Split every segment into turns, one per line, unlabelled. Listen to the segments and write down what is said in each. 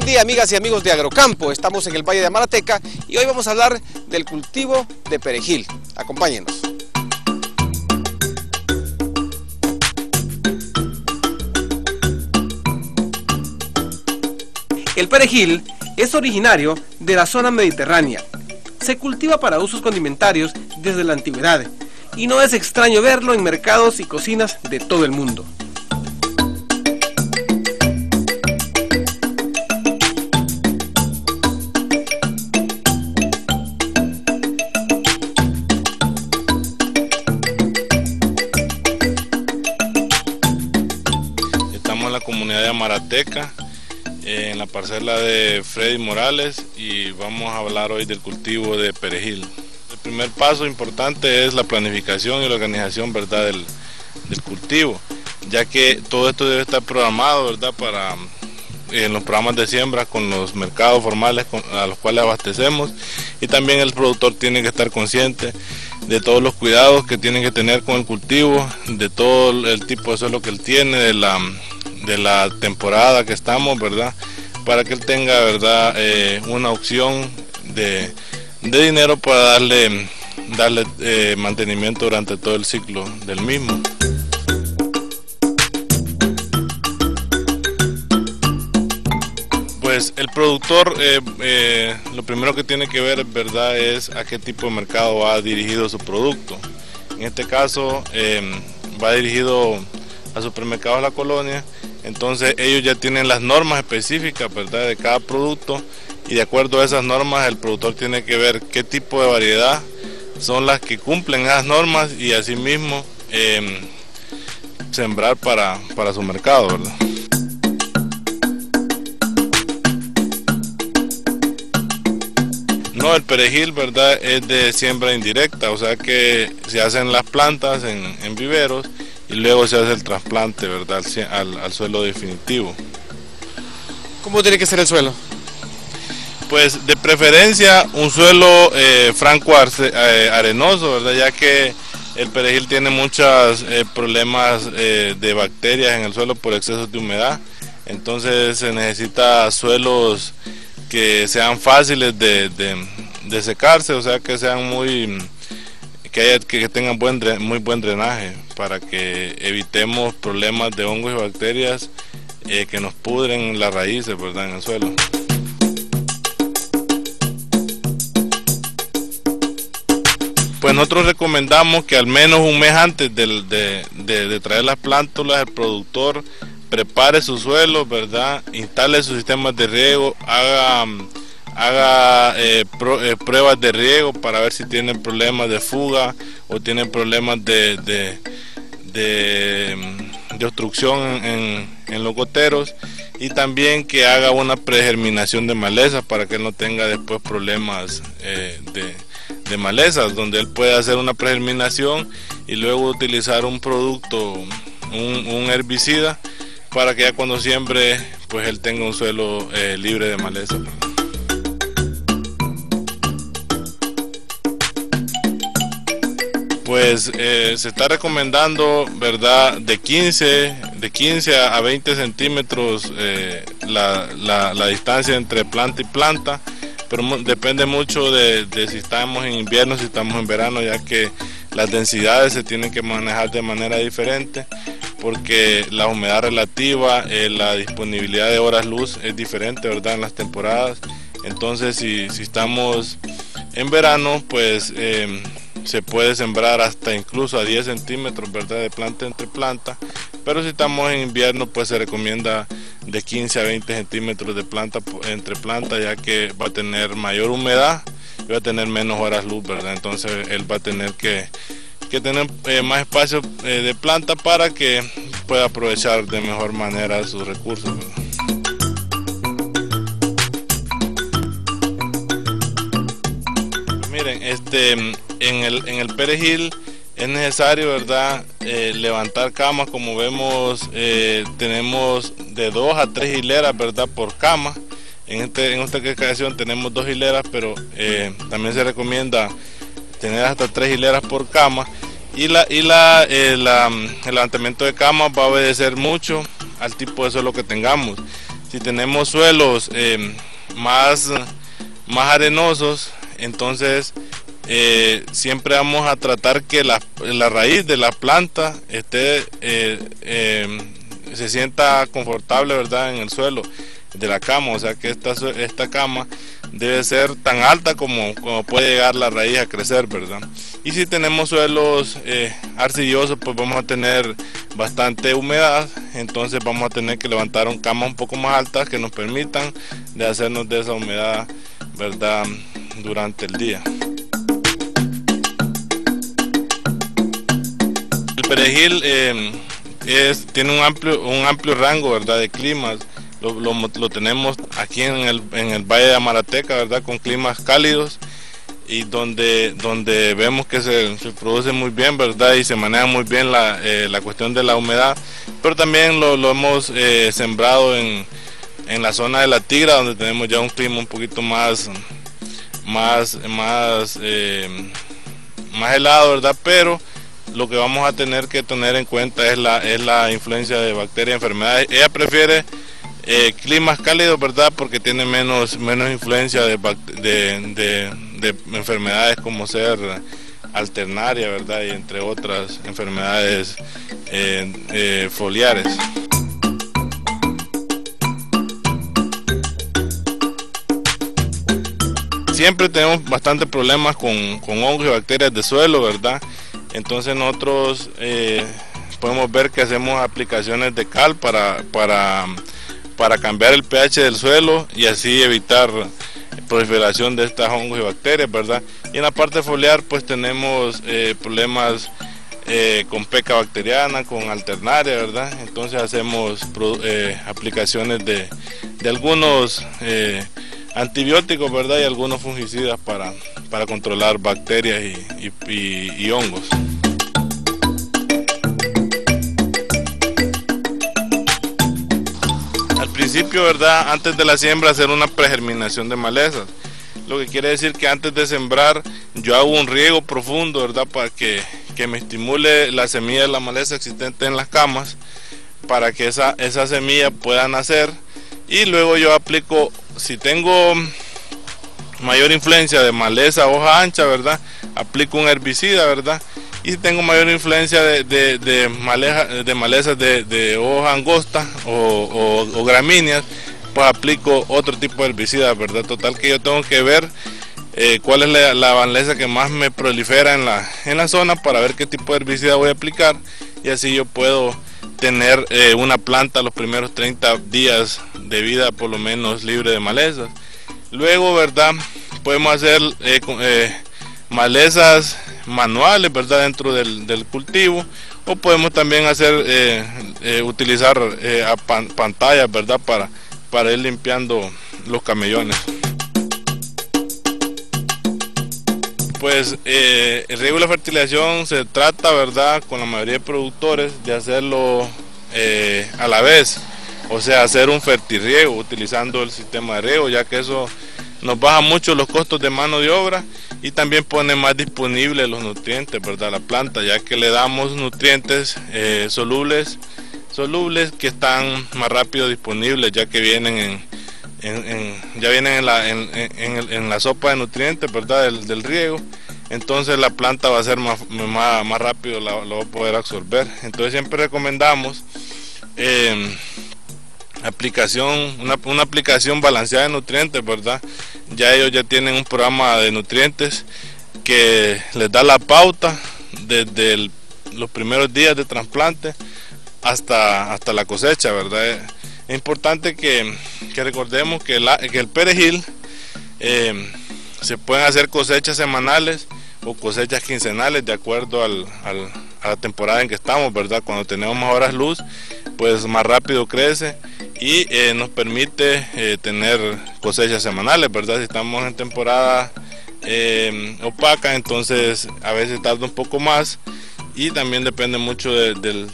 Buen día, amigas y amigos de Agrocampo. Estamos en el Valle de Amarateca y hoy vamos a hablar del cultivo de perejil. Acompáñenos. El perejil es originario de la zona mediterránea. Se cultiva para usos condimentarios desde la antigüedad y no es extraño verlo en mercados y cocinas de todo el mundo.
Estamos en la comunidad de Amarateca, en la parcela de Freddy Morales, y vamos a hablar hoy del cultivo de perejil. El primer paso importante es la planificación y la organización, ¿verdad?, del cultivo, ya que todo esto debe estar programado, ¿verdad?, en los programas de siembra con los mercados formales a los cuales abastecemos, y también el productor tiene que estar consciente de todos los cuidados que tiene que tener con el cultivo, de todo el tipo de suelo que él tiene, de la temporada que estamos, ¿verdad?, para que él tenga, ¿verdad?, una opción de dinero para darle mantenimiento durante todo el ciclo del mismo. Pues el productor lo primero que tiene que ver, ¿verdad?, es a qué tipo de mercado va dirigido su producto. En este caso va dirigido a supermercados de la colonia. Entonces ellos ya tienen las normas específicas, ¿verdad?, de cada producto, y de acuerdo a esas normas el productor tiene que ver qué tipo de variedad son las que cumplen esas normas y asimismo sembrar para su mercado, ¿verdad? No, el perejil, ¿verdad?, es de siembra indirecta, o sea que se hacen las plantas en viveros y luego se hace el trasplante, ¿verdad?, al suelo definitivo.
¿Cómo tiene que ser el suelo?
Pues de preferencia un suelo franco arenoso, ¿verdad?, ya que el perejil tiene muchos problemas de bacterias en el suelo por exceso de humedad. Entonces se necesita suelos que sean fáciles de secarse, o sea que sean que tengan muy buen drenaje, para que evitemos problemas de hongos y bacterias que nos pudren las raíces, ¿verdad?, en el suelo. Pues nosotros recomendamos que al menos un mes antes de traer las plántulas, el productor prepare su suelo, ¿verdad?, instale sus sistemas de riego, haga pruebas de riego para ver si tienen problemas de fuga o tienen problemas de obstrucción en los goteros, y también que haga una pregerminación de malezas para que no tenga después problemas de malezas, donde él puede hacer una pregerminación y luego utilizar un producto, un herbicida, para que ya cuando siembre pues él tenga un suelo libre de maleza. Pues se está recomendando, ¿verdad?, de 15 a 20 centímetros la distancia entre planta y planta, pero depende mucho de si estamos en invierno, si estamos en verano, ya que las densidades se tienen que manejar de manera diferente, porque la humedad relativa, la disponibilidad de horas luz es diferente, ¿verdad?, en las temporadas. Entonces si estamos en verano, pues se puede sembrar hasta incluso a 10 centímetros, ¿verdad?, de planta entre planta, pero si estamos en invierno, pues se recomienda de 15 a 20 centímetros de planta entre planta, ya que va a tener mayor humedad y va a tener menos horas luz, ¿verdad? Entonces él va a tener que tener más espacio de planta para que pueda aprovechar de mejor manera sus recursos, ¿verdad? Pues miren, en el perejil es necesario, ¿verdad?, levantar camas. Como vemos, tenemos de 2 a 3 hileras, ¿verdad?, por cama. En esta ocasión tenemos 2 hileras, pero también se recomienda tener hasta 3 hileras por cama. Y el levantamiento de camas va a obedecer mucho al tipo de suelo que tengamos. Si tenemos suelos más arenosos, entonces siempre vamos a tratar que la raíz de la planta se sienta confortable, ¿verdad?, en el suelo de la cama. O sea que esta cama debe ser tan alta como puede llegar la raíz a crecer, ¿verdad? Y si tenemos suelos arcillosos, pues vamos a tener bastante humedad, entonces vamos a tener que levantar camas un poco más altas que nos permitan de hacernos de esa humedad, ¿verdad?, durante el día. El perejil tiene un amplio rango, ¿verdad?, de climas. Lo tenemos aquí en el Valle de Amarateca, ¿verdad?, con climas cálidos, y donde vemos que se produce muy bien, ¿verdad?, y se maneja muy bien la cuestión de la humedad. Pero también lo hemos sembrado en la zona de la Tigra, donde tenemos ya un clima un poquito más helado, ¿verdad? Pero lo que vamos a tener que tener en cuenta es la influencia de bacterias y enfermedades. Ella prefiere climas cálidos, ¿verdad?, porque tiene menos influencia de enfermedades como ser alternaria, ¿verdad?, y entre otras enfermedades foliares. Siempre tenemos bastantes problemas con hongos y bacterias de suelo, ¿verdad? Entonces nosotros podemos ver que hacemos aplicaciones de cal para cambiar el pH del suelo y así evitar proliferación de estas hongos y bacterias, ¿verdad? Y en la parte foliar pues tenemos problemas con peca bacteriana, con alternaria, ¿verdad? Entonces hacemos aplicaciones de algunos antibióticos, ¿verdad?, y algunos fungicidas para controlar bacterias y hongos. Al principio, ¿verdad?, antes de la siembra, hacer una pregerminación de malezas, lo que quiere decir que antes de sembrar yo hago un riego profundo, ¿verdad?, para que me estimule la semilla de la maleza existente en las camas, para que esa semilla pueda nacer. Y luego yo aplico, si tengo mayor influencia de maleza hoja ancha, ¿verdad?, aplico un herbicida, ¿verdad? Y si tengo mayor influencia de malezas de hoja angosta o gramíneas, pues aplico otro tipo de herbicida, ¿verdad? Total que yo tengo que ver cuál es la maleza que más me prolifera en la zona, para ver qué tipo de herbicida voy a aplicar, y así yo puedo tener una planta los primeros 30 días de vida por lo menos libre de malezas. Luego, ¿verdad?, podemos hacer malezas manuales, ¿verdad?, dentro del cultivo, o podemos también utilizar pantallas, ¿verdad?, para ir limpiando los camellones. Pues el riego y la fertilización se trata, ¿verdad?, con la mayoría de productores de hacerlo a la vez, o sea, hacer un fertirriego utilizando el sistema de riego, ya que eso nos baja mucho los costos de mano de obra y también pone más disponibles los nutrientes, ¿verdad?, a la planta, ya que le damos nutrientes solubles que están más rápido disponibles, ya que vienen en la sopa de nutrientes, ¿verdad?, del riego. Entonces la planta va a ser más rápido, lo va a poder absorber. Entonces siempre recomendamos una aplicación balanceada de nutrientes, ¿verdad? Ya ellos ya tienen un programa de nutrientes que les da la pauta desde los primeros días de trasplante hasta la cosecha, ¿verdad? Es importante que recordemos que el perejil se pueden hacer cosechas semanales o cosechas quincenales de acuerdo a la temporada en que estamos, ¿verdad? Cuando tenemos más horas luz, pues más rápido crece y nos permite tener cosechas semanales, ¿verdad? Si estamos en temporada opaca, entonces a veces tarda un poco más, y también depende mucho del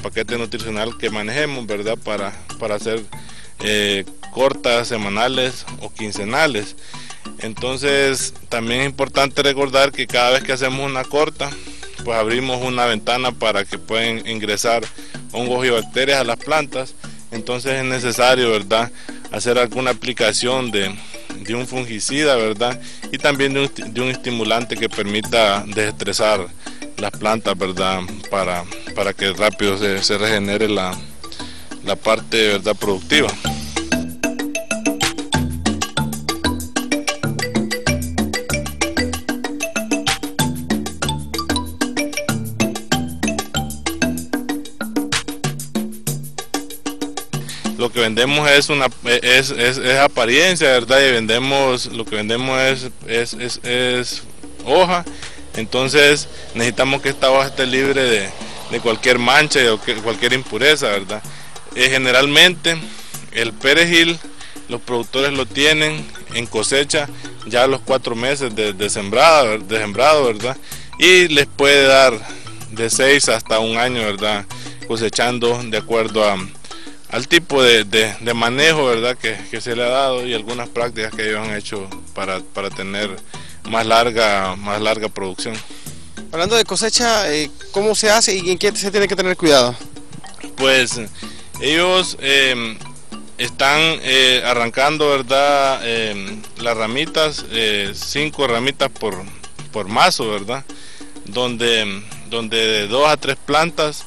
paquete nutricional que manejemos, ¿verdad?, para hacer cortas semanales o quincenales. Entonces también es importante recordar que cada vez que hacemos una corta, pues abrimos una ventana para que puedan ingresar hongos y bacterias a las plantas, entonces es necesario, ¿verdad?, hacer alguna aplicación de un fungicida, ¿verdad?, y también de un estimulante que permita desestresar las plantas, ¿verdad?, para que rápido se regenere la parte, ¿verdad?, productiva. Lo que vendemos es apariencia, ¿verdad? Y lo que vendemos es hoja. Entonces necesitamos que esta hoja esté libre de cualquier mancha o cualquier impureza, ¿verdad? Generalmente el perejil los productores lo tienen en cosecha ya a los 4 meses de sembrado, ¿verdad? Y les puede dar de 6 hasta 1 año, ¿verdad?, cosechando de acuerdo al tipo de manejo, ¿verdad?, que se le ha dado, y algunas prácticas que ellos han hecho para tener más larga producción.
Hablando de cosecha, ¿cómo se hace y en qué se tiene que tener cuidado?
Pues ellos están arrancando, ¿verdad?, las ramitas, 5 ramitas por mazo, ¿verdad?, donde de 2 a 3 plantas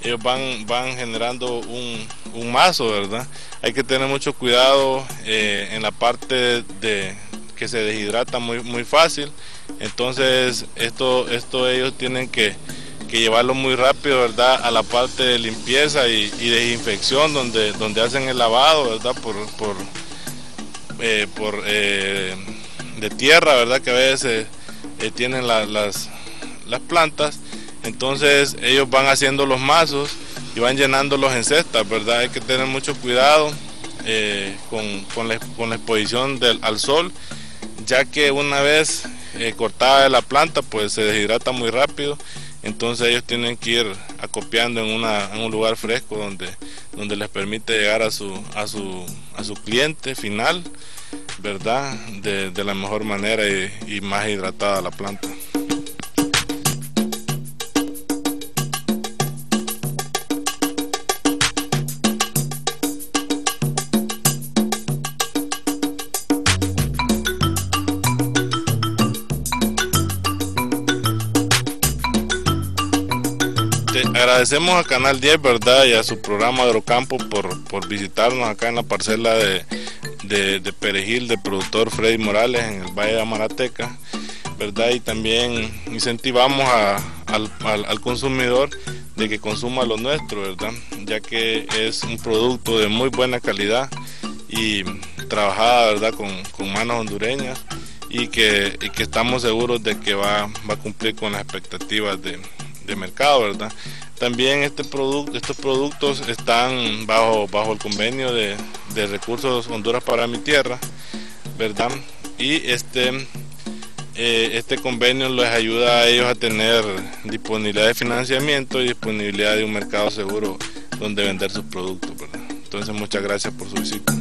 ellos van generando un mazo, ¿verdad? Hay que tener mucho cuidado en la parte de que se deshidrata muy fácil. Entonces esto ellos tienen que llevarlo muy rápido, ¿verdad?, a la parte de limpieza y desinfección, donde hacen el lavado, ¿verdad?, de tierra, ¿verdad?, que a veces tienen las plantas. Entonces ellos van haciendo los mazos y van llenándolos en cestas, ¿verdad? Hay que tener mucho cuidado con la exposición al sol, ya que una vez cortada de la planta, pues se deshidrata muy rápido. Entonces ellos tienen que ir acopiando en un lugar fresco donde les permite llegar a su cliente final, ¿verdad?, de la mejor manera y más hidratada la planta. Agradecemos a Canal 10, ¿verdad?, y a su programa Agrocampo por visitarnos acá en la parcela de perejil del productor Freddy Morales en el Valle de Amarateca, ¿verdad? Y también incentivamos al consumidor de que consuma lo nuestro, ¿verdad?, ya que es un producto de muy buena calidad y trabajada, ¿verdad?, con manos hondureñas, y que estamos seguros de que va a cumplir con las expectativas de mercado, ¿verdad? También estos productos están bajo el convenio de recursos Honduras para mi tierra, ¿verdad? Y este convenio les ayuda a ellos a tener disponibilidad de financiamiento y disponibilidad de un mercado seguro donde vender sus productos, ¿verdad? Entonces muchas gracias por su visita.